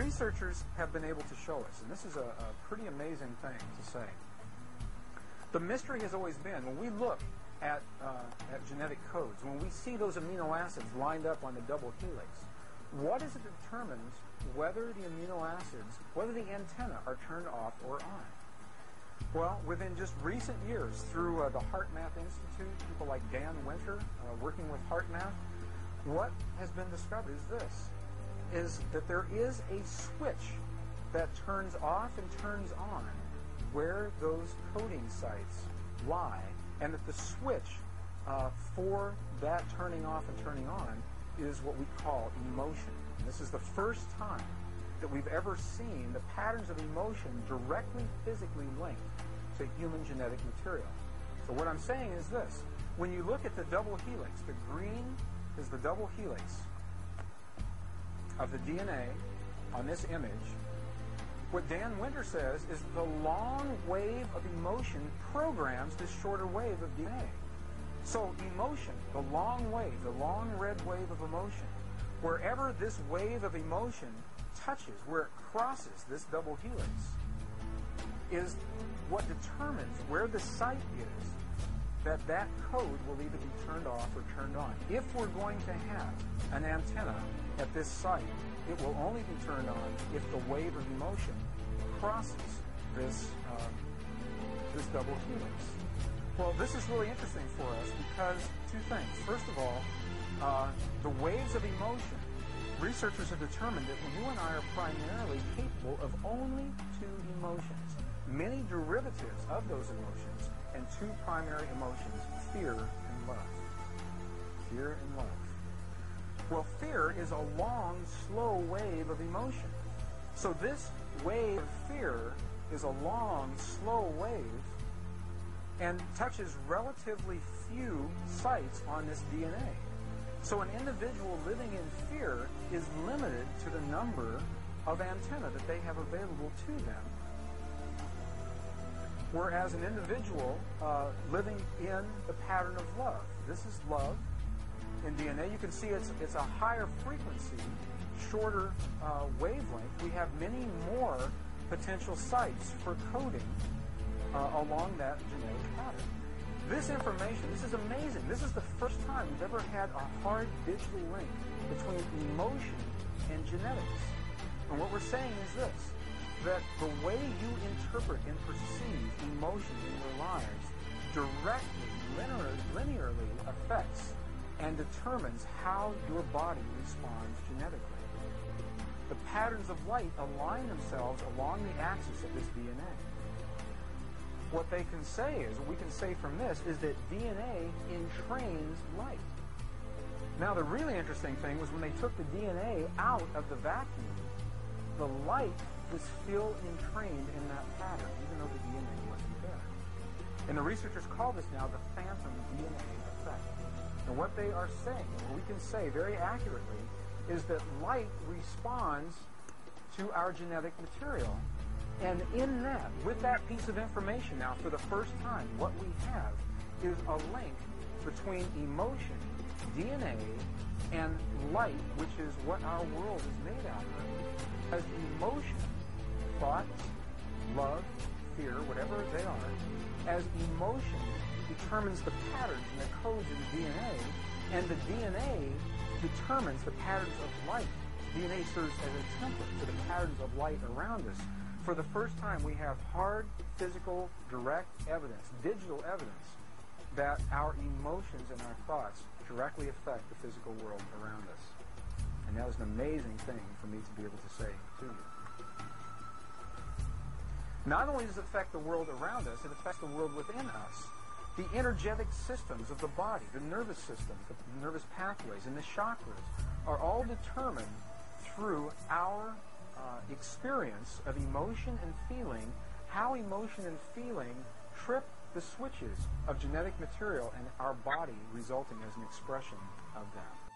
researchers have been able to show us, and this is a pretty amazing thing to say. The mystery has always been, when we look at genetic codes, when we see those amino acids lined up on the double helix, what is it that determines whether the amino acids, whether the antenna are turned off or on? Well, within just recent years, through the HeartMath Institute, people like Dan Winter working with HeartMath, what has been discovered is this, is that there is a switch that turns off and turns on where those coding sites lie, and that the switch for that turning off and turning on is what we call emotion. And this is the first time that we've ever seen the patterns of emotion directly physically linked to human genetic material. So what I'm saying is this. When you look at the double helix, the green is the double helix of the DNA on this image. What Dan Winter says is the long wave of emotion programs this shorter wave of DNA. So emotion, the long wave, the long red wave of emotion, wherever this wave of emotion touches, where it crosses this double helix, is what determines where the site is that code will either be turned off or turned on. If we're going to have an antenna at this site, it will only be turned on if the wave of emotion crosses this double helix. Well, this is really interesting for us because two things. First of all, the waves of emotion, researchers have determined that you and I are primarily capable of only two emotions. Many derivatives of those emotions, and two primary emotions, fear and love. Fear and love. Well, fear is a long, slow wave of emotion. So this wave of fear is a long, slow wave and touches relatively few sites on this DNA. So an individual living in fear is limited to the number of antennae that they have available to them. Whereas an individual living in the pattern of love, this is love in DNA. You can see it's a higher frequency, shorter wavelength. We have many more potential sites for coding along that genetic pattern. This information, this is amazing. This is the first time we've ever had a hard digital link between emotion and genetics. And what we're saying is this, that the way you interpret and perceive emotion in your lives directly, linearly affects and determines how your body responds genetically. The patterns of light align themselves along the axis of this DNA. What they can say is, what we can say from this, is that DNA entrains light. Now, the really interesting thing was when they took the DNA out of the vacuum, the light was still entrained in that pattern, even though the DNA wasn't there. And the researchers call this now the phantom DNA effect. And what they are saying, what we can say very accurately, is that light responds to our genetic material. And in that, with that piece of information now, for the first time, what we have is a link between emotion, DNA, and light, which is what our world is made out of. As emotion, thought, love, fear, whatever they are, as emotion determines the patterns and the codes in the DNA, and the DNA determines the patterns of light. DNA serves as a template for the patterns of light around us. For the first time, we have hard, physical, direct evidence, digital evidence, that our emotions and our thoughts directly affect the physical world around us. And that was an amazing thing for me to be able to say to you. Not only does it affect the world around us, it affects the world within us. The energetic systems of the body, the nervous systems, the nervous pathways, and the chakras are all determined through our experience of emotion and feeling, how emotion and feeling trip the switches of genetic material and our body resulting as an expression of that.